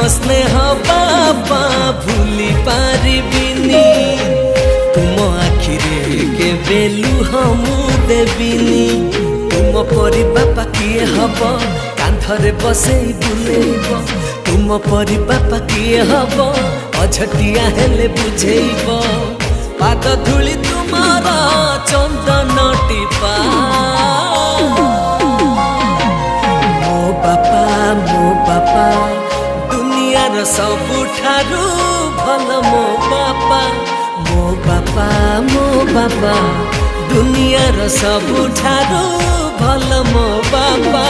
स्नेह बापा भूली पारिबिनी तुम आखिरे के लुह मु देविनी तुम परी बापा किए हब कांधरे बसई बुलेब तुम परी बापा किए हब अझटिया हेले बुझेब पाद धूली तुमार चंदन टीपा मो बापा दुनियार सबुठारु भल मो बापा दुनियार सबुठारु भल मो बापा।